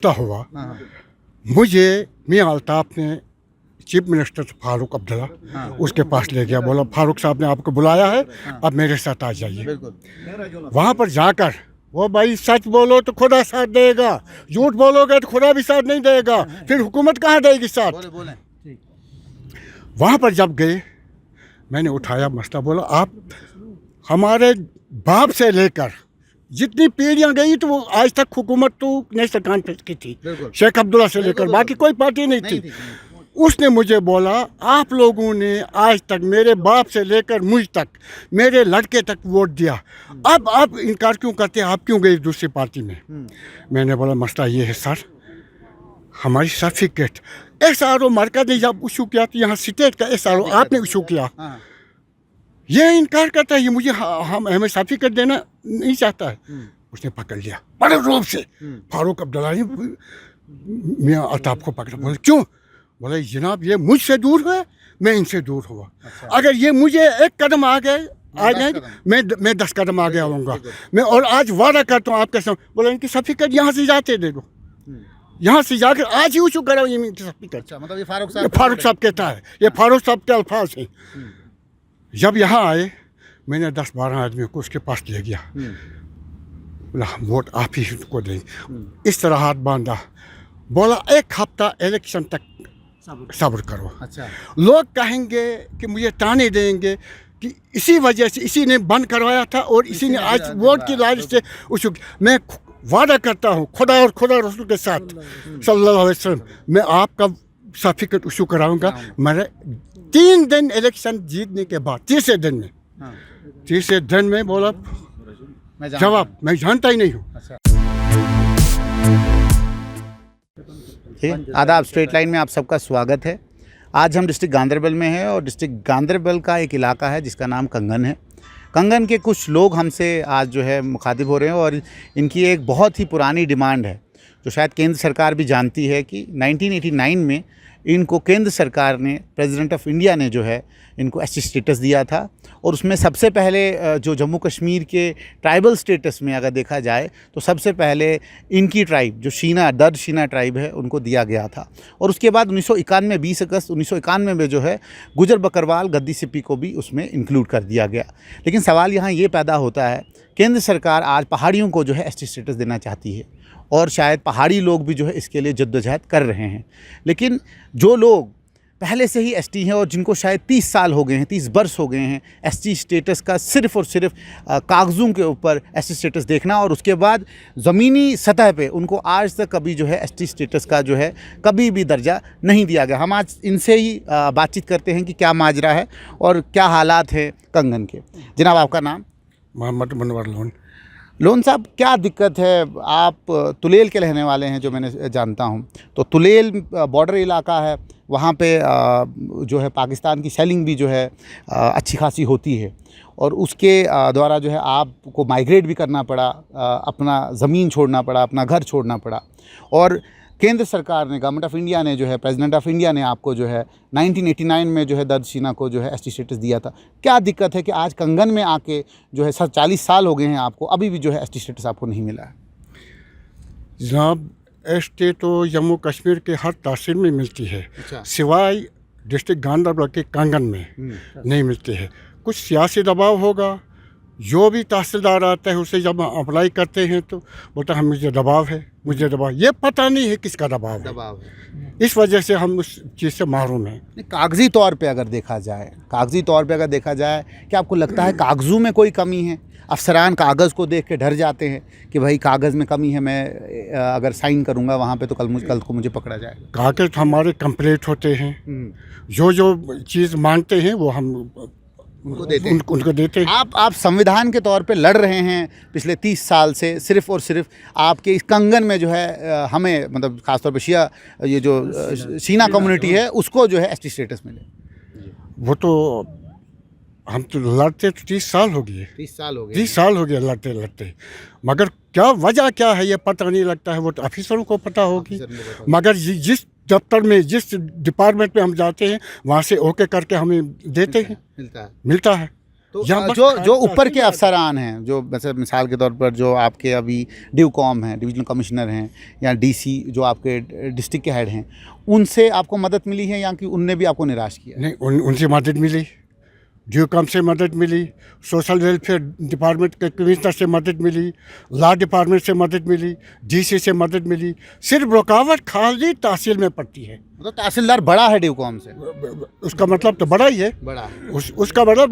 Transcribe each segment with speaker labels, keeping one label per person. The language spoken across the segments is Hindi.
Speaker 1: हुआ।
Speaker 2: हाँ,
Speaker 1: मुझे मियां अल्ताफ ने चीफ मिनिस्टर फारूक अब्दुल्ला
Speaker 2: हाँ,
Speaker 1: उसके पास ले गया, बोला फारूक साहब ने आपको बुलाया है,
Speaker 2: हाँ,
Speaker 1: अब मेरे साथ आ जाइए।
Speaker 2: बिल्कुल।
Speaker 1: वहाँ पर जाकर वो भाई सच बोलो तो खुदा साथ देगा, झूठ बोलोगे तो खुदा भी साथ नहीं देगा, फिर हुकूमत कहाँ देगी साथ।
Speaker 2: बोले
Speaker 1: वहाँ पर जब गए मैंने उठाया मसला, बोला आप हमारे बाप से लेकर जितनी पीढ़ियाँ गई तो वो आज तक हुकूमत तो नेशनल कॉन्फ्रेंस की थी,
Speaker 2: बिल्कुल।
Speaker 1: शेख अब्दुल्ला से लेकर
Speaker 2: बिल्कुल,
Speaker 1: बाकी कोई पार्टी नहीं
Speaker 2: नहीं
Speaker 1: थी।
Speaker 2: थी।
Speaker 1: उसने मुझे बोला आप लोगों ने आज तक मेरे बाप से लेकर मुझ तक, मेरे लड़के तक वोट दिया, अब आप इनकार क्यों करते हैं, आप क्यों गए दूसरी पार्टी में। मैंने बोला मसला ये है सर, हमारी सर्टिफिकेट SRO मरकज ने जब इशू किया तो यहाँ स्टेट का SRO आपने इशू किया,
Speaker 2: हाँ,
Speaker 1: ये इनकार करता है, ये मुझे हमें सर्टिफिकेट देना नहीं चाहता है। उसने पकड़ लिया बड़े रूप से, फारूक अब्दुल्ला ने मियां अल्ताफ को पकड़ा, बोले क्यों, बोले जनाब ये मुझसे दूर है, मैं इनसे दूर हुआ। अगर ये मुझे एक कदम आगे आ जाए मैं 10 कदम आगे आऊँगा मैं, और आज वादा करता हूँ आपके सामने। बोला इनकी सर्टिफिकेट यहाँ से जाते दे दो, यहाँ से जाकर आज ही इशू कराओ इनकी सर्टिफिकेट।
Speaker 2: अच्छा, मतलब ये
Speaker 1: ये फारूक साहब कहता है, ये फारूक साहब के अल्फाज हैं। जब यहाँ आए मैंने 10-12 आदमियों को उसके पास ले गया, बोला वोट आप ही को देंगे। इस तरह हाथ बांधा, बोला 1 हफ्ता इलेक्शन तक सब्र करो।
Speaker 2: अच्छा,
Speaker 1: लोग कहेंगे कि मुझे ताने देंगे कि इसी वजह से इसी ने बंद करवाया था और इसी ने आज वोट की लालच से उसको। मैं वादा करता हूँ खुदा और खुदा रसूल के साथ सल्लल्लाहु अलैहि वसल्लम, मैं आपका सर्टिफिकेट इशू कराऊंगा। मेरे 3 दिन इलेक्शन जीतने के बाद तीसरे दिन में,
Speaker 2: हाँ,
Speaker 1: तीसरे दिन में बोला
Speaker 2: मैं जानता
Speaker 1: जवाब
Speaker 2: हूँ।
Speaker 1: मैं जानता ही नहीं हूँ।
Speaker 2: अच्छा, आदाब, स्ट्रेट लाइन में आप सबका स्वागत है। आज हम डिस्ट्रिक्ट गांदरबल में हैं और डिस्ट्रिक्ट गांदरबल का एक इलाका है जिसका नाम कंगन है। कंगन के कुछ लोग हमसे आज जो है मुखातिब हो रहे हैं और इनकी एक बहुत ही पुरानी डिमांड है जो शायद केंद्र सरकार भी जानती है कि 1989 में इनको केंद्र सरकार ने, प्रेसिडेंट ऑफ इंडिया ने जो है इनको SC स्टेटस दिया था। और उसमें सबसे पहले जो जम्मू कश्मीर के ट्राइबल स्टेटस में अगर देखा जाए तो सबसे पहले इनकी ट्राइब जो दर्द शीना ट्राइब है उनको दिया गया था। और उसके बाद 1991 20 अगस्त 1991 में जो है गुजर बकरवाल गद्दी सिप्पी को भी उसमें इंक्लूड कर दिया गया। लेकिन सवाल यहाँ ये पैदा होता है, केंद्र सरकार आज पहाड़ियों को जो है ST स्टेटस देना चाहती है और शायद पहाड़ी लोग भी जो है इसके लिए जद्दोजहद कर रहे हैं। लेकिन जो लोग पहले से ही ST हैं और जिनको शायद 30 साल हो गए हैं, 30 वर्ष हो गए हैं ST स्टेटस का सिर्फ़ और सिर्फ कागज़ों के ऊपर ST स्टेटस देखना, और उसके बाद ज़मीनी सतह पे उनको आज तक कभी जो है ST स्टेटस का जो है कभी भी दर्जा नहीं दिया गया। हम आज इनसे ही बातचीत करते हैं कि क्या माजरा है और क्या हालात हैं कंगन के। जनाब, आपका नाम?
Speaker 1: मोहम्मद मुनव्वर लोन।
Speaker 2: लोन साहब, क्या दिक्कत है? आप तुलेल के रहने वाले हैं जो मैंने जानता हूं, तो तुलेल बॉर्डर इलाका है, वहाँ पे जो है पाकिस्तान की सेलिंग भी जो है अच्छी खासी होती है और उसके द्वारा जो है आपको माइग्रेट भी करना पड़ा, अपना ज़मीन छोड़ना पड़ा, अपना घर छोड़ना पड़ा। और केंद्र सरकार ने, गवर्नमेंट ऑफ इंडिया ने जो है, प्रेसिडेंट ऑफ इंडिया ने आपको जो है 1989 में जो है दर्द शीना को जो है ST स्टेटस दिया था। क्या दिक्कत है कि आज कंगन में आके जो है 40 साल हो गए हैं आपको, अभी भी जो है ST स्टेटस आपको नहीं मिला है?
Speaker 1: जनाब, ST तो जम्मू कश्मीर के हर तहसील में मिलती है,
Speaker 2: अच्छा।
Speaker 1: सिवाय डिस्ट्रिक्ट गांदरबल के कंगन में नहीं मिलती है। कुछ सियासी दबाव होगा, जो भी तहसीलदार आता है उसे जब अप्लाई करते हैं तो बोलता है मुझे दबाव है, मुझे दबाव, ये पता नहीं है किसका दबाव है। इस वजह से हम उस चीज़ से महरूम हैं।
Speaker 2: कागज़ी तौर पे अगर देखा जाए, क्या आपको लगता है कागज़ों में कोई कमी है? अफसरान कागज़ को देख के डर जाते हैं कि भाई कागज़ में कमी है, मैं अगर साइन करूंगा वहाँ पे तो कल को मुझे पकड़ा जाएगा।
Speaker 1: कागज हमारे कंप्लीट होते हैं, जो चीज़ मांगते हैं वो हम उनको देते हैं।
Speaker 2: आप संविधान के तौर पे लड़ रहे हैं पिछले 30 साल से, सिर्फ़ और सिर्फ आपके इस कंगन में जो है हमें, मतलब ख़ासतौर पे शिया, ये जो शीना कम्युनिटी है उसको जो है ST स्टेटस मिले।
Speaker 1: वो तो हम तो लड़ते तो 30 साल हो गए, 30 साल हो गए लड़ते, मगर क्या वजह क्या है ये पता नहीं लगता है। वो तो ऑफिसरों को पता होगी, मगर जिस दफ्तर में, जिस डिपार्टमेंट में हम जाते हैं वहाँ से ओके करके हमें देते हैं, मिलता है।
Speaker 2: तो
Speaker 1: यहाँ बस
Speaker 2: जो ऊपर के
Speaker 1: तहसीलदार-
Speaker 2: अफसरान हैं, जो वैसे मिसाल के तौर पर जो आपके अभी ड्यूकॉम हैं, डिविजनल कमिश्नर हैं, या डीसी जो आपके डिस्ट्रिक्ट के हेड हैं, उनसे आपको मदद मिली है या कि उनने भी आपको निराश किया?
Speaker 1: नहीं, उनसे मदद मिली, ड्यू काम से मदद मिली, सोशल वेलफेयर डिपार्टमेंट के कमिश्नर से मदद मिली, लॉ डिपार्टमेंट से मदद मिली, डीसी से मदद मिली। सिर्फ रुकावट खाली तहसील में पड़ती है।
Speaker 2: मतलब तहसीलदार बड़ा है ड्यूकॉम से?
Speaker 1: उसका मतलब तो बड़ा ही है।
Speaker 2: बड़ा है,
Speaker 1: उसका मतलब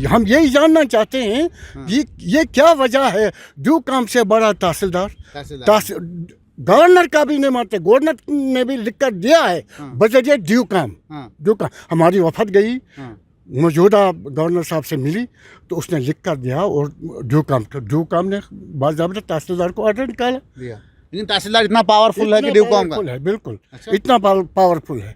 Speaker 1: हम यही जानना चाहते हैं कि ये क्या वजह है ड्यू काम से बड़ा तहसीलदार। गवर्नर का भी नहीं मानते, गवर्नर ने भी लिख कर दिया है बजरिए ड्यू काम। हमारी वफद गई, मौजूदा गवर्नर साहब से मिली तो उसने लिख कर दिया और ड्यू काम ने बाज़ाब्ता तहसीलदार को ऑर्डर निकाला।
Speaker 2: लेकिन तहसीलदार इतना पावरफुल है कि ड्यूकॉम का?
Speaker 1: है, बिल्कुल। अच्छा? इतना पावरफुल है।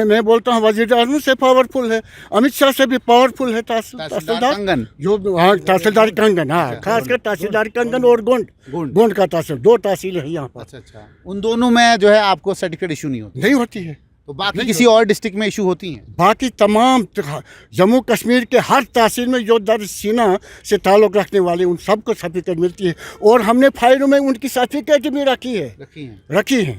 Speaker 1: मैं बोलता हूँ वज़ीर आज़म से पावरफुल है, अमित शाह से भी पावरफुल है तहसीलदार
Speaker 2: कंगन,
Speaker 1: जो हाँ तहसीलदार कंगन, हाँ खासकर तहसीलदार कंगन और गोंड का तहसील, 2 तहसील है यहाँ पर।
Speaker 2: अच्छा, उन दोनों में जो है आपको सर्टिफिकेट इशू नहीं होती?
Speaker 1: नहीं होती है।
Speaker 2: तो बाकी किसी और डिस्ट्रिक्ट में इशू होती हैं?
Speaker 1: बाकी तमाम जम्मू कश्मीर के हर तहसील में जो दर्द सीना से ताल्लुक़ रखने वाले उन सबको सर्टिफिकेट मिलती है और हमने फाइलों में उनकी सर्टिफिकेट भी रखी है।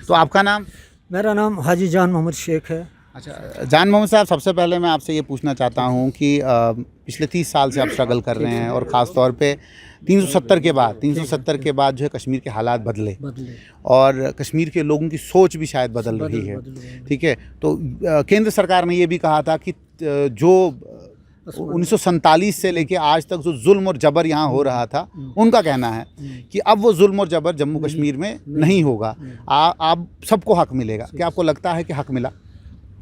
Speaker 2: तो आपका नाम?
Speaker 3: मेरा नाम हाजी जान मोहम्मद शेख है।
Speaker 2: अच्छा जान मोहम्मद साहब, सबसे पहले मैं आपसे ये पूछना चाहता हूँ कि पिछले 30 साल से आप स्ट्रगल कर रहे हैं और ख़ास तौर पे 370 के बाद जो है कश्मीर के हालात बदले और कश्मीर के लोगों की सोच भी शायद बदल रही है, ठीक है? तो केंद्र सरकार ने ये भी कहा था कि जो 1947 से लेके आज तक जो जुल्म और जबर यहाँ हो रहा था, उनका कहना है कि अब वो जुल्म और जबर जम्मू कश्मीर में नहीं होगा, आप सबको हक मिलेगा। क्या आपको लगता है कि हक मिला?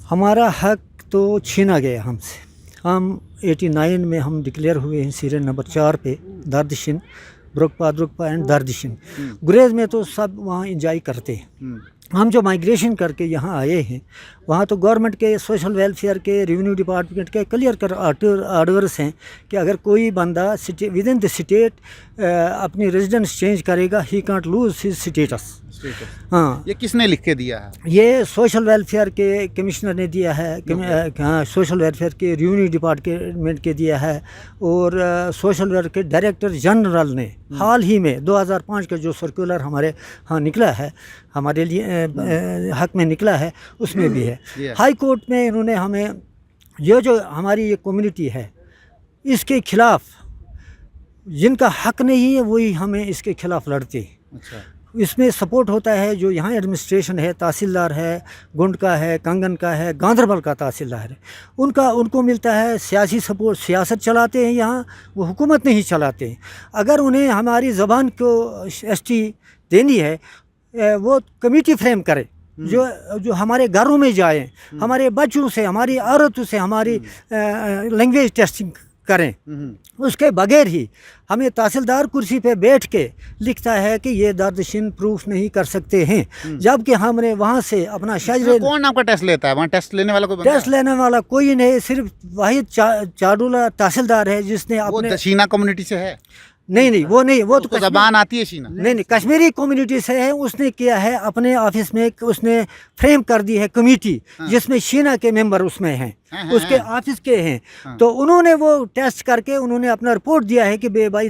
Speaker 3: हमारा हक तो छीना गया हमसे। हम 89 में हम डिक्लेयर हुए हैं सीरियल नंबर 4 पे, दारदिशिन, द्रुकपा एंड दारदिशिन। गुरेज में तो सब वहाँ इंजॉय करते हैं। हम जो माइग्रेशन करके यहाँ आए हैं, वहाँ तो गवर्नमेंट के सोशल वेलफेयर के, रेवेन्यू डिपार्टमेंट के क्लियर कर ऑर्डर्स हैं कि अगर कोई बंदा विद इन द स्टेट अपनी रेजिडेंस चेंज करेगा, he can't lose his status. हाँ,
Speaker 2: ये किसने लिख के दिया है?
Speaker 3: ये सोशल वेलफेयर के कमिश्नर ने दिया है, हाँ सोशल वेलफेयर के रेवेन्यू डिपार्टमेंट के दिया है और सोशल वेलफेयर के डायरेक्टर जनरल ने हाल ही में 2005 का जो सर्कुलर हमारे निकला है, हमारे लिए हक में निकला है, उसमें भी है। हाई कोर्ट में इन्होंने हमें जो हमारी ये कम्युनिटी है इसके खिलाफ, जिनका हक नहीं है वही हमें इसके खिलाफ लड़ते हैं।
Speaker 2: अच्छा।
Speaker 3: इसमें सपोर्ट होता है जो यहाँ एडमिनिस्ट्रेशन है, तहसीलदार है, गोंड का है, कंगन का है, गांदरबल का तहसीलदार है, उनको मिलता है सियासी सपोर्ट। सियासत चलाते हैं यहाँ, वो हुकूमत नहीं चलाते हैं। अगर उन्हें हमारी ज़बान को एसटी देनी है, वो कमेटी फ्रेम करे जो हमारे घरों में जाए, हमारे बच्चों से, हमारी औरतों से हमारी लैंग्वेज टेस्टिंग करें। उसके बगैर ही हमें तहसीलदार कुर्सी पे बैठ के लिखता है कि ये दारदिशिन प्रूफ नहीं कर सकते हैं, जबकि हमने वहाँ से अपना शायद।
Speaker 2: कौन आपका टेस्ट लेता है? वहाँ टेस्ट लेने वाला कोई?
Speaker 3: टेस्ट लेने वाला कोई नहीं, सिर्फ वाहिद चाडूला तहसीलदार है जिसने अपने
Speaker 2: शीना कम्युनिटी से है।
Speaker 3: नहीं वो तो
Speaker 2: ज़बान आती है शीना?
Speaker 3: नहीं, कश्मीरी कम्युनिटी से है। उसने किया है अपने ऑफिस में, उसने फ्रेम कर दी है कमेटी जिसमें शीना के मेंबर उसमें हैं, उसके ऑफिस के हैं। तो उन्होंने वो टेस्ट करके उन्होंने अपना रिपोर्ट दिया है कि भाई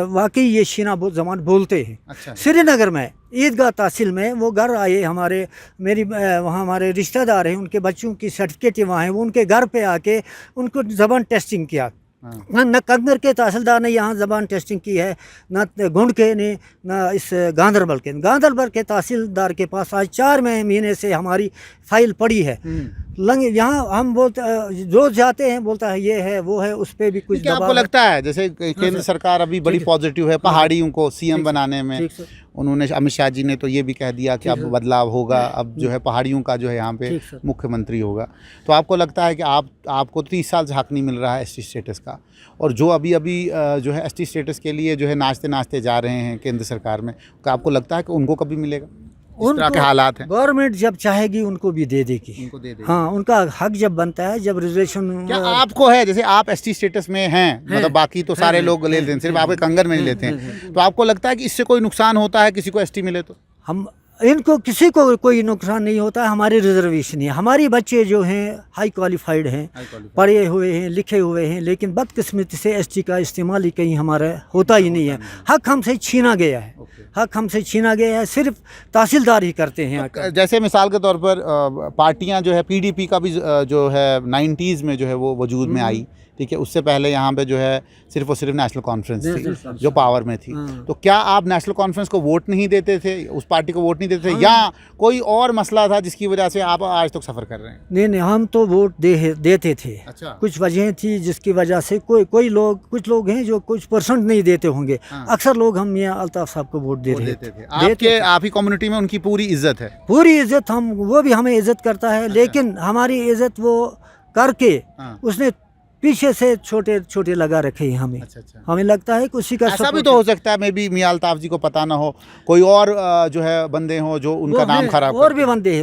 Speaker 3: वाकई ये शीना ज़बान बोलते हैं।
Speaker 2: अच्छा।
Speaker 3: श्रीनगर में ईदगाह तहसील में वो घर आए हमारे, वहाँ हमारे रिश्तेदार हैं, उनके बच्चों की सर्टिफिकेट वहाँ है, वो उनके घर पे आके उनको ज़बान टेस्टिंग किया। न कंगन के तहसीलदार ने यहाँ ज़बान टेस्टिंग की है, न गोंड के ने, न इस गांदरबल के तहसीलदार के पास आज 4 महीने से हमारी फाइल पड़ी है। यहाँ हम बोलते रोज जाते हैं, बोलता है ये है वो है, उस पर भी कुछ।
Speaker 2: क्या आपको लगता है जैसे केंद्र सरकार अभी बड़ी पॉजिटिव है पहाड़ियों को सीएम बनाने में? उन्होंने, अमित शाह जी ने तो ये भी कह दिया कि अब बदलाव होगा, अब जो है पहाड़ियों का जो है यहाँ पे मुख्यमंत्री होगा। तो आपको लगता है कि आपको 30 साल से हक नहीं मिल रहा है एसटी स्टेटस का, और जो अभी जो है एसटी स्टेटस के लिए जो है नाचते जा रहे हैं केंद्र सरकार में, क्या आपको लगता है कि उनको कभी मिलेगा? इस तरह के हालात हैं।
Speaker 3: गवर्नमेंट जब चाहेगी उनको भी दे देगी, हाँ, उनका हक जब बनता है, जब रिजर्वेशन।
Speaker 2: क्या आपको है, जैसे आप एसटी स्टेटस में हैं, मतलब बाकी तो सारे लोग लेते हैं, सिर्फ आपके कंगन में नहीं लेते हैं, तो आपको लगता है कि इससे कोई नुकसान होता है किसी को एसटी मिले तो?
Speaker 3: हम इनको किसी को कोई नुकसान नहीं होता है। हमारी रिजर्वेशन है, हमारी बच्चे जो हैं हाई क्वालिफाइड हैं, पढ़े हुए हैं, लिखे हुए हैं, लेकिन बदकिस्मती से एसटी का इस्तेमाल ही कहीं हमारा होता ही नहीं है। हक हमसे छीना गया है, हक हमसे छीना गया है, सिर्फ तहसीलदार ही करते हैं।
Speaker 2: जैसे मिसाल के तौर पर पार्टियां जो है पीडीपी का भी जो है 90s में जो है वो वजूद में आई, ठीक है। उससे पहले यहाँ पे जो है सिर्फ और सिर्फ नेशनल कॉन्फ्रेंस थी जो पावर में थी। तो क्या आप नेशनल कॉन्फ्रेंस को वोट नहीं देते थे, उस पार्टी को वोट नहीं देते थे, या कोई और मसला था जिसकी वजह से आप आज तक सफ़र कर रहे हैं?
Speaker 3: नहीं, हम तो वोट देते थे।
Speaker 2: अच्छा।
Speaker 3: कुछ वजह थी जिसकी वजह से कुछ लोग हैं जो कुछ परसेंट नहीं देते होंगे। अक्सर लोग हम मियां अल्ताफ साहब को वोट देते थे।
Speaker 2: आप ही कम्युनिटी में उनकी पूरी इज्जत है? पूरी
Speaker 3: इज्जत, वो भी हमें इज्जत करता है। लेकिन हमारी इज्जत वो करके उसने पीछे से छोटे छोटे लगा रखे हैं हमें। अच्छा। हमें लगता है कि उसी का
Speaker 2: ऐसा भी तो हो सकता है, मे बी मियां अल्ताफ जी को पता ना हो, कोई और जो है बंदे हो जो उनका नाम खराब
Speaker 3: और भी बंदे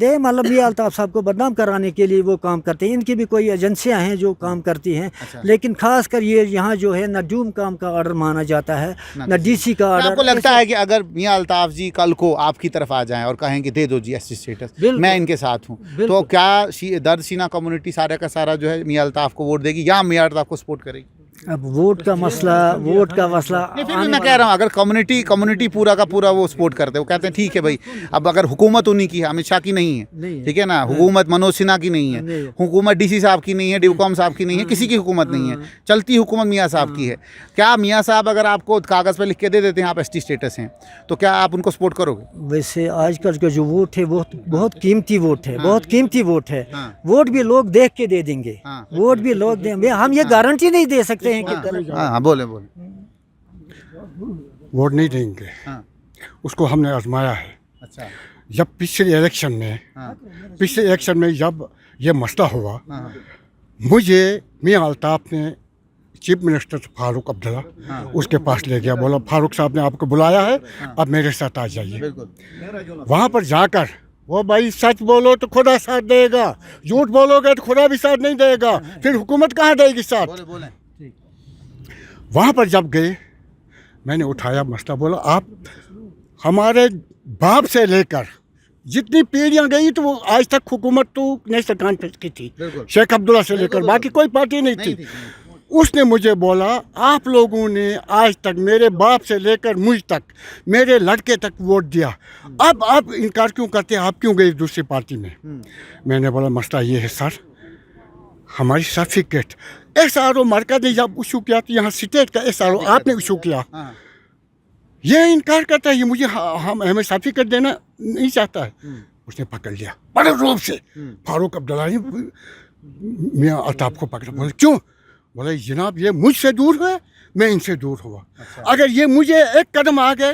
Speaker 3: हैं मतलब मियां अल्ताफ साहब को बदनाम कराने के लिए वो काम करते हैं। इनकी भी कोई एजेंसियां हैं जो काम करती हैं। अच्छा। लेकिन खास कर ये यहाँ जो है न डूम काम का ऑर्डर माना जाता है, न डीसी का ऑर्डर।
Speaker 2: आपको लगता है कि अगर मियां अल्ताफ जी कल को आपकी तरफ आ जाएं और कहें कि दे दो जी एसटी स्टेटस, मैं इनके साथ हूँ, तो क्या दर्द सीना कम्युनिटी सारा का सारा जो है मियां अल्ताफ को वोट देगी या मियां अल्ताफ को सपोर्ट करेगी?
Speaker 3: अब वोट का मसला
Speaker 2: नहीं, फिर भी मैं कह रहा हूँ अगर कम्युनिटी पूरा का पूरा वो सपोर्ट करते, वो कहते हैं ठीक है भाई, अब अगर हुकूमत उन्हीं की है, अमित शाह की नहीं है, ठीक है ना, हुकूमत मनोज सिन्हा की नहीं है, हुकूमत डीसी साहब की नहीं है, डिवकॉम साहब की नहीं है, किसी की हुकूमत नहीं है, चलती हुकूमत मियाँ साहब की है। क्या मियाँ साहब अगर आपको कागज़ पर लिख के दे देते हैं आप एसटी स्टेटस हैं, तो क्या आप उनको सपोर्ट करोगे?
Speaker 3: वैसे आजकल का जो वोट है वो बहुत कीमती वोट है, बहुत कीमती वोट है। वोट भी लोग देख के दे देंगे, वोट भी लोग देंगे। हम ये गारंटी नहीं दे सकते हैं कि
Speaker 2: हाँ, बोले
Speaker 1: वोट नहीं देंगे। उसको हमने आजमाया है।
Speaker 2: अच्छा।
Speaker 1: जब पिछले इलेक्शन में जब ये मसला हुआ, मुझे मियां अल्ताफ ने चीफ मिनिस्टर फारूक अब्दुल्ला उसके पास ले गया, बोला फारूक साहब ने आपको बुलाया है, अब मेरे साथ आ जाइए। वहाँ पर जाकर वो भाई सच बोलो तो खुदा साथ देगा, झूठ बोलोगे तो खुदा भी साथ नहीं देगा, फिर हुकूमत कहाँ देगी साथ? वहाँ पर जब गए मैंने उठाया मसला, बोला आप हमारे बाप से लेकर जितनी पीढ़ियाँ गई तो वो आज तक हुकूमत तो नेशनल कॉन्फ्रेंस की थी, शेख अब्दुल्ला से लेकर बाकी कोई पार्टी नहीं थी। उसने मुझे बोला आप लोगों ने आज तक मेरे बाप से लेकर मुझ तक, मेरे लड़के तक वोट दिया, अब आप इनकार क्यों करते हैं, आप क्यों गए दूसरी पार्टी में? मैंने बोला मसला ये है सर, हमारी सर्टिफिकेट SRO मरकज ने जब इशू किया तो यहाँ स्टेट का SRO आपने इशू किया, ये इनकार करता है, ये मुझे हमें सर्टिफिकेट देना नहीं चाहता है। उसने पकड़ लिया बड़े रूप से, फारूक अब्दुल्ला ने मियां अल्ताफ को पकड़ा, बोले क्यों? बोले जनाब ये मुझसे दूर है, मैं इनसे दूर हुआ। अच्छा। अगर ये मुझे एक कदम आ गए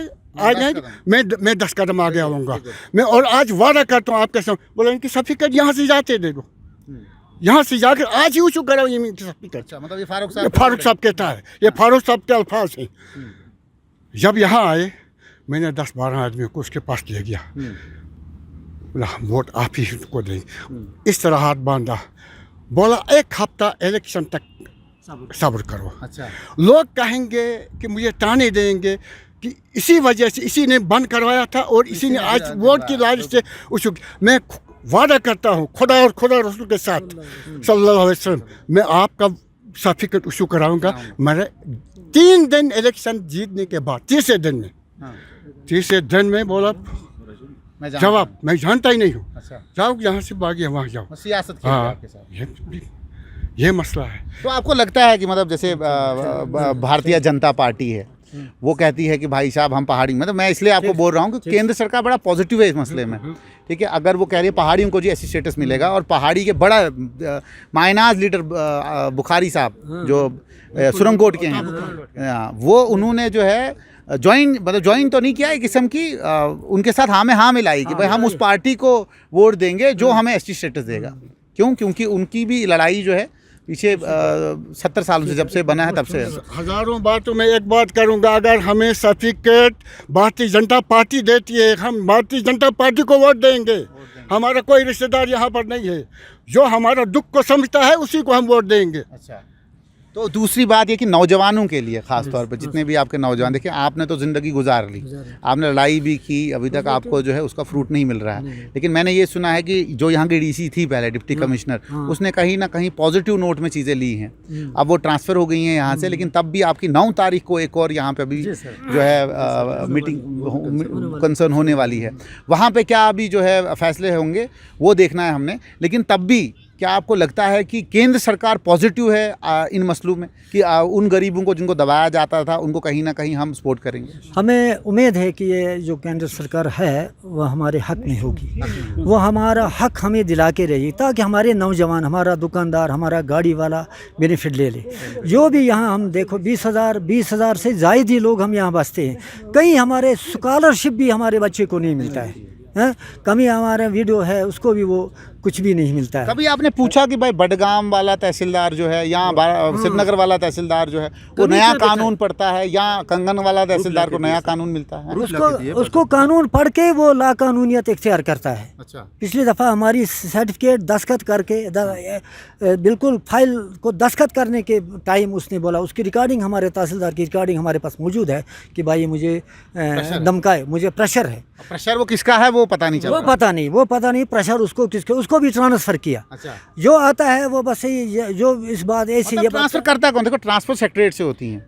Speaker 1: मैं 10 कदम आगे आऊँगा मैं, और आज वादा करता हूँ आपके सामने। बोले इनकी सर्टिफिकेट यहाँ से जाते दे दो, यहाँ से जाकर आज ही इशू कराओ ये सर्टिफिकेट।
Speaker 2: अच्छा, मतलब ये फारूक
Speaker 1: साहब कहता है, ये फारूक साहब के अल्फाज हैं। जब यहाँ आए मैंने 10-12 आदमियों को उसके पास ले गया, बोला वोट आप ही को देंगे। इस तरह हाथ बांधा, बोला 1 हफ्ता इलेक्शन तक सब्र करो। अच्छा। लोग कहेंगे कि मुझे ताने देंगे कि इसी वजह से इसी ने बंद करवाया था और इसी ने आज वोट की लालच से उसको, मैं वादा करता हूँ खुदा और खुदा रसूल के साथ सल्लल्लाहु अलैहि वसल्लम, मैं आपका सर्टिफिकेट इशू कराऊंगा। मेरे 3 दिन इलेक्शन जीतने के बाद तीसरे दिन में बोला जवाब मैं जानता ही नहीं हूँ। अच्छा। जाओ यहाँ से भागे वहाँ जाओ,
Speaker 2: सियासत खेल आपके साथ।
Speaker 1: ये मसला है।
Speaker 2: तो आपको लगता है कि मतलब जैसे भारतीय जनता पार्टी है वो कहती है कि भाई साहब हम पहाड़ी, मतलब मैं इसलिए आपको बोल रहा हूँ कि केंद्र सरकार बड़ा पॉजिटिव है इस मसले में, ठीक है। अगर वो कह रही है पहाड़ियों को जी ऐसी स्टेटस मिलेगा, और पहाड़ी के बड़ा मायनाज लीडर बुखारी साहब जो सुरंगकोट के हैं, वो उन्होंने जो है ज्वाइन तो नहीं किया, एक किस्म की उनके साथ हाँ मिलाई कि भाई हम उस पार्टी को वोट देंगे जो हमें एसटी स्टेटस देगा। क्यों? क्योंकि उनकी भी लड़ाई जो है पीछे 70 सालों से जब से बना है तब से।
Speaker 1: हज़ारों बातों में एक बात करूंगा, अगर हमें सर्टिफिकेट भारतीय जनता पार्टी देती है, हम भारतीय जनता पार्टी को वोट देंगे। हमारा कोई रिश्तेदार यहाँ पर नहीं है, जो हमारा दुख को समझता है उसी को हम वोट देंगे।
Speaker 2: अच्छा। तो दूसरी बात ये कि नौजवानों के लिए खास तौर पर जितने भी आपके नौजवान, देखिए आपने तो ज़िंदगी गुजार ली, आपने लड़ाई भी की, अभी तक आपको जो है उसका फ्रूट नहीं मिल रहा है। लेकिन मैंने ये सुना है कि जो यहाँ की डीसी थी पहले, डिप्टी कमिश्नर, उसने कहीं ना कहीं पॉजिटिव नोट में चीज़ें ली हैं। अब वो ट्रांसफ़र हो गई हैं यहाँ से, लेकिन तब भी आपकी 9 तारीख को एक और यहाँ पे अभी जो है मीटिंग कंसर्न होने वाली है। वहाँ पे क्या अभी जो है फैसले होंगे वो देखना है हमने। लेकिन तब भी क्या आपको लगता है कि केंद्र सरकार पॉजिटिव है इन मसलों में, कि उन गरीबों को जिनको दबाया जाता था उनको कहीं ना कहीं हम सपोर्ट करेंगे?
Speaker 3: हमें उम्मीद है कि ये जो केंद्र सरकार है वह हमारे हक में होगी, वो हमारा हक हमें दिला के रहेगी, ताकि हमारे नौजवान, हमारा दुकानदार, हमारा गाड़ी वाला बेनिफिट ले ले। जो भी यहाँ हम देखो 20,000 से ज़ायद ही लोग हम यहाँ बसते हैं। कहीं हमारे स्कॉलरशिप भी हमारे बच्चे को नहीं मिलता है, कमी हमारा वीडियो है उसको भी वो कुछ भी नहीं मिलता है।
Speaker 2: कभी आपने पूछा कि भाई बडगाम वाला तहसीलदार जो है या श्रीनगर वाला तहसीलदार जो है वो नया कानून पढ़ता है, या कंगन वाला तहसीलदार को नया कानून मिलता है?
Speaker 3: उसको कानून पढ़ के वो ला कानूनियत इख्तियार करता है।
Speaker 2: अच्छा।
Speaker 3: पिछली दफ़ा हमारी सर्टिफिकेट दस्तखत करके बिल्कुल फाइल को दस्तखत करने के टाइम उसने बोला, उसकी रिकॉर्डिंग, हमारे तहसीलदार की रिकॉर्डिंग हमारे पास मौजूद है कि भाई मुझे धमकाए, मुझे प्रेशर है।
Speaker 2: प्रेशर वो किसका है वो पता नहीं चल रहा।
Speaker 3: वो पता नहीं प्रेशर उसको किसके, उसको भी ट्रांसफर किया।
Speaker 2: अच्छा।
Speaker 3: जो आता है वो बस जो इस बात ऐसी ये
Speaker 2: ट्रांसफर करता कौन? देखो ट्रांसफर सेक्रेटरीट से होती है,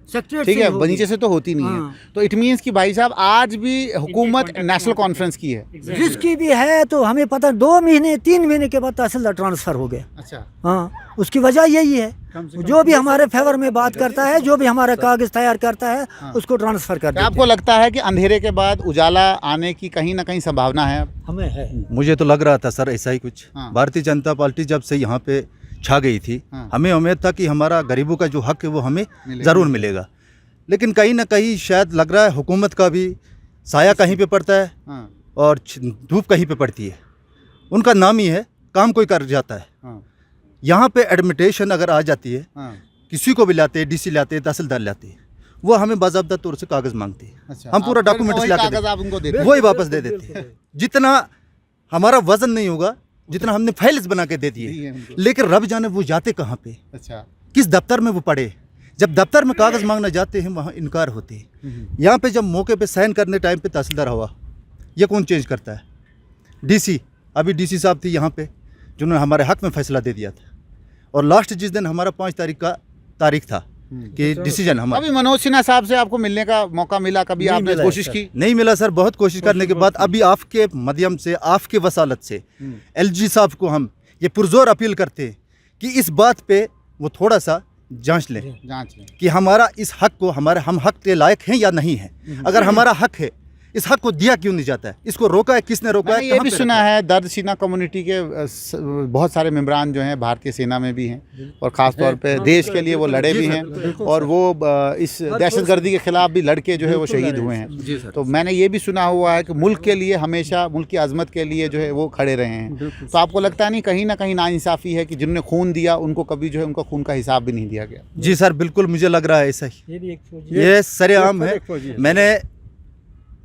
Speaker 2: ठीक है, नीचे से तो होती नहीं है। तो इट मींस कि भाई साहब आज भी हुकूमत नेशनल कॉन्फ्रेंस की है,
Speaker 3: जिसकी भी है, तो हमें पता 2 महीने 3 महीने के बाद तहसीलदार ट्रांसफर हो गया।
Speaker 2: अच्छा।
Speaker 3: हाँ, उसकी वजह यही है, जो भी हमारे फेवर में बात करता है, जो भी हमारा कागज तैयार करता है, उसको ट्रांसफर कर देते हैं।
Speaker 2: आपको लगता है कि अंधेरे के बाद उजाला आने की कहीं ना कहीं संभावना है?
Speaker 3: हमें है।
Speaker 4: मुझे तो लग रहा था सर ऐसा ही कुछ।
Speaker 2: हाँ।
Speaker 4: भारतीय जनता पार्टी जब से यहाँ पे छा गई थी,
Speaker 2: हाँ।
Speaker 4: हमें उम्मीद था कि हमारा गरीबों का जो हक है वो हमें ज़रूर मिलेगा। लेकिन कहीं ना कहीं शायद लग रहा है हुकूमत का भी साया कहीं पे पड़ता है,
Speaker 2: हाँ।
Speaker 4: और धूप कहीं पे पड़ती है। उनका नाम ही है काम कोई कर जाता है।
Speaker 2: हाँ।
Speaker 4: यहाँ पे एडमिटेशन अगर आ जाती है,
Speaker 2: हाँ।
Speaker 4: किसी को भी लाते हैं, डीसी लाते हैं, तहसीलदार लाते हैं, वो हमें बाज़ाब्ता तौर से कागज़ मांगते हैं।
Speaker 2: अच्छा।
Speaker 4: हम पूरा डॉक्यूमेंट्स ला
Speaker 2: कागज आप उनको देते हैं?
Speaker 4: वही वापस दे देते हैं। जितना हमारा वजन नहीं होगा, जितना हमने फाइल्स बना के दे दिए, लेकिन रब जाने वो जाते कहाँ पे,
Speaker 2: अच्छा,
Speaker 4: किस दफ्तर में वो पड़े। जब दफ्तर में कागज़ मांगना जाते हैं वहाँ इनकार होते हैं। यहाँ पे जब मौके पे साइन करने टाइम पे तहसीलदार हुआ, ये कौन चेंज करता है? डीसी। अभी डीसी साहब थी यहाँ पे जिन्होंने हमारे हक में फैसला दे दिया था, और लास्ट जिस दिन हमारा 5 तारीख का तारीख था कि डिसीजन हमारा।
Speaker 2: अभी मनोज सिन्हा साहब से आपको मिलने का मौका मिला? कभी आपने कोशिश की?
Speaker 4: नहीं मिला सर, बहुत कोशिश करने के बाद अभी आपके माध्यम से, आपके वसालत से एलजी साहब को हम ये पुरजोर अपील करते हैं कि इस बात पे वो थोड़ा सा जांच लें कि हमारा इस हक को, हम हक के लायक हैं या नहीं है। अगर हमारा हक है, इस हक को दिया क्यों नहीं जाता है? इसको रोका है, किसने रोका है?
Speaker 2: ये भी सुना है दर्द सीना कम्युनिटी के बहुत सारे मेंबरान जो हैं भारतीय सेना में भी हैं, और ख़ास तौर पे देश के लिए वो लड़े भी हैं, और वो इस दहशतगर्दी के ख़िलाफ़ भी लड़के जो है वो शहीद हुए हैं। तो मैंने ये भी सुना हुआ है कि मुल्क के लिए हमेशा, मुल्क की अजमत के लिए जो है वो खड़े रहे हैं। तो आपको लगता नहीं कहीं ना कहीं नाइंसाफ़ी है कि जिन्होंने खून दिया उनको कभी जो है उनका खून का हिसाब भी नहीं दिया गया?
Speaker 4: जी सर, बिल्कुल मुझे लग रहा है ऐसा ही। ये सरेआम है। मैंने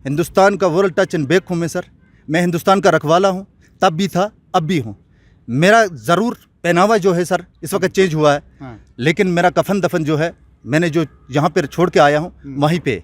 Speaker 4: हिंदुस्तान का वर्ल्ड टच एंड बैक हूँ मैं सर, मैं हिंदुस्तान का रखवाला हूँ, तब भी था अब भी हूँ। मेरा ज़रूर पहनावा जो है सर इस वक्त चेंज हुआ है,
Speaker 2: हाँ।
Speaker 4: लेकिन मेरा कफन दफन जो है मैंने जो यहाँ पर छोड़ के आया हूँ वहीं पे।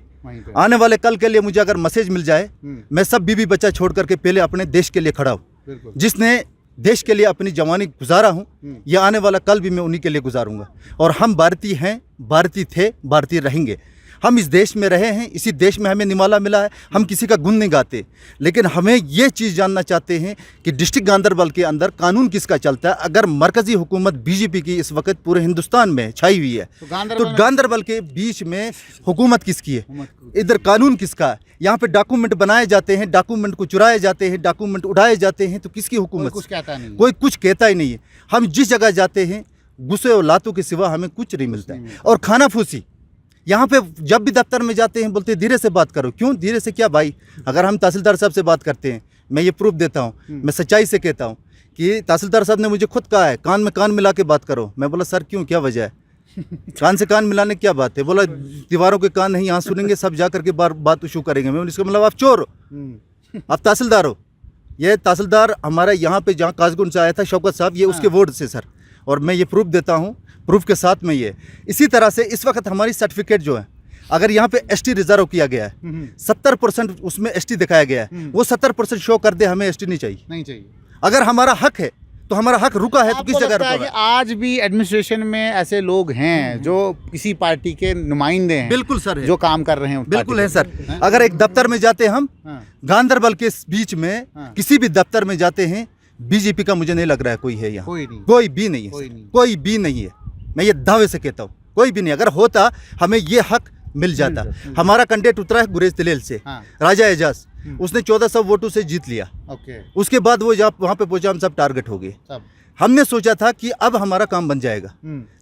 Speaker 4: आने वाले कल के लिए मुझे अगर मैसेज मिल जाए, मैं सब बीवी बच्चा छोड़ करके पहले अपने देश के लिए खड़ा हूँ। जिसने देश के लिए अपनी जवानी गुजारा हूँ, ये आने वाला कल भी मैं उन्हीं के लिए गुजारूंगा। और हम भारतीय हैं, भारतीय थे, भारतीय रहेंगे। हम इस देश में रहे हैं, इसी देश में हमें निमाला मिला है। हम किसी का गुण नहीं गाते, लेकिन हमें ये चीज़ जानना चाहते हैं कि डिस्ट्रिक्ट गांदरबल के अंदर कानून किसका चलता है। अगर मरकज़ी हुकूमत बीजेपी की इस वक्त पूरे हिंदुस्तान में छाई हुई है, तो गांदरबल के बीच में हुकूमत किसकी है? इधर कानून किसका है? यहाँ पे डॉक्यूमेंट बनाए जाते हैं, डॉक्यूमेंट को चुराए जाते हैं, डॉक्यूमेंट उड़ाए जाते हैं, तो किसकी हुकूमत? कोई कुछ कहता ही नहीं है। हम जिस जगह जाते हैं गुस्से और लातों के सिवा हमें कुछ नहीं मिलता है। और खाना फूसी यहाँ पे जब भी दफ्तर में जाते हैं बोलते धीरे से बात करो। क्यों धीरे से? क्या भाई, अगर हम तहसीलदार साहब से बात करते हैं, मैं ये प्रूफ देता हूँ, मैं सच्चाई से कहता हूँ कि तहसीलदार साहब ने मुझे खुद कहा है कान में कान मिला के बात करो। मैं बोला सर क्यों, क्या वजह है? कान से कान मिलाने क्या बात है? बोला दीवारों के कान नहीं, यहाँ सुनेंगे, सब जा करके बात इशू करेंगे। मैं इसका मतलब आप चोर हो, आप तहसीलदार हो। ये तहसीलदार हमारा यहाँ पे जहाँ काजगुंड से आया था शौकत साहब, ये उसके वार्ड से सर, और मैं ये प्रूफ देता हूँ। प्रूफ के साथ में ये। इसी तरह से इस वक्त हमारी सर्टिफिकेट जो है, अगर यहाँ पे एसटी रिजर्व किया गया है, 70% उसमें एसटी दिखाया गया है, वो 70% शो कर दे, हमें एसटी नहीं चाहिए।
Speaker 2: नहीं चाहिए।
Speaker 4: अगर हमारा हक है तो हमारा हक रुका है तो किस
Speaker 2: आपको
Speaker 4: जगह
Speaker 2: लगता है
Speaker 4: रुका
Speaker 2: कि
Speaker 4: है?
Speaker 2: आज भी एडमिनिस्ट्रेशन में ऐसे लोग हैं जो किसी पार्टी के नुमाइंदे हैं,
Speaker 4: बिल्कुल सर है,
Speaker 2: जो काम कर रहे हैं उस
Speaker 4: बिल्कुल है
Speaker 2: पार्टी
Speaker 4: सर।
Speaker 2: के?
Speaker 4: अगर एक दफ्तर में जाते हम,
Speaker 2: हाँ।
Speaker 4: गांधरबल के बीच में
Speaker 2: हाँ।
Speaker 4: किसी भी दफ्तर में जाते हैं, बीजेपी का मुझे नहीं लग रहा है कोई है यहाँ,
Speaker 2: कोई नहीं।
Speaker 4: कोई भी नहीं है
Speaker 2: कोई
Speaker 4: सर,
Speaker 2: नहीं।
Speaker 4: कोई भी नहीं है। मैं ये दावे से कहता हूँ, कोई भी नहीं। अगर होता हमें ये हक मिल जाता। हमारा कैंडिडेट उतरा है गुरेज दलेल से,
Speaker 2: हाँ।
Speaker 4: राजा एजाज, उसने 1400 वोटों से जीत लिया।
Speaker 2: ओके।
Speaker 4: उसके बाद वो जब वहाँ पे पहुंचा, हम सब टारगेट हो गए।
Speaker 2: सब।
Speaker 4: हमने सोचा था कि अब हमारा काम बन जाएगा,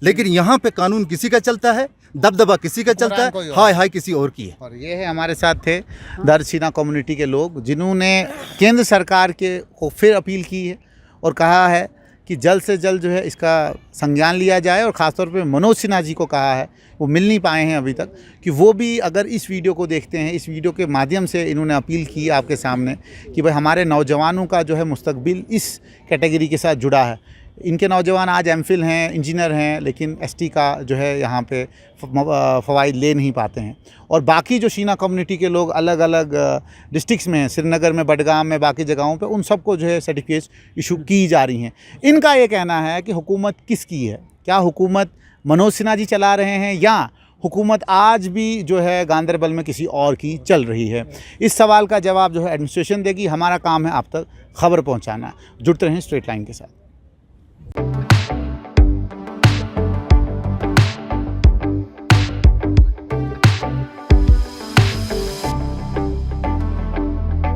Speaker 4: लेकिन यहाँ पे कानून किसी का चलता है, दबदबा किसी का चलता
Speaker 2: कोई
Speaker 4: है,
Speaker 2: और।
Speaker 4: हाय हाय किसी और की है।
Speaker 2: और ये है हमारे साथ थे दरसीना कम्युनिटी के लोग, जिन्होंने केंद्र सरकार के को फिर अपील की है और कहा है कि जल्द से जल्द जो है इसका संज्ञान लिया जाए। और ख़ासतौर पे मनोज सिन्हा जी को कहा है, वो मिल नहीं पाए हैं अभी तक, कि वो भी अगर इस वीडियो को देखते हैं, इस वीडियो के माध्यम से इन्होंने अपील की आपके सामने कि भाई हमारे नौजवानों का जो है मुस्तकबिल इस कैटेगरी के साथ जुड़ा है। इनके नौजवान आज एमफिल हैं, इंजीनियर हैं, लेकिन एसटी का जो है यहाँ पे फ़वाइद ले नहीं पाते हैं। और बाकी जो शीना कम्युनिटी के लोग अलग अलग डिस्ट्रिक्ट्स में हैं, श्रीनगर में, बडगाम में, बाकी जगहों पे, उन सबको जो है सर्टिफिकेट्स इशू की जा रही हैं। इनका ये कहना है कि हुकूमत किसकी है? क्या हुकूमत मनोज सिन्हा जी चला रहे हैं, या हुकूमत आज भी जो है गांधरबल में किसी और की चल रही है? इस सवाल का जवाब जो है एडमिनिस्ट्रेशन देगी। हमारा काम है आप तक खबर पहुँचाना। जुड़ते रहें स्ट्रेट लाइन के साथ।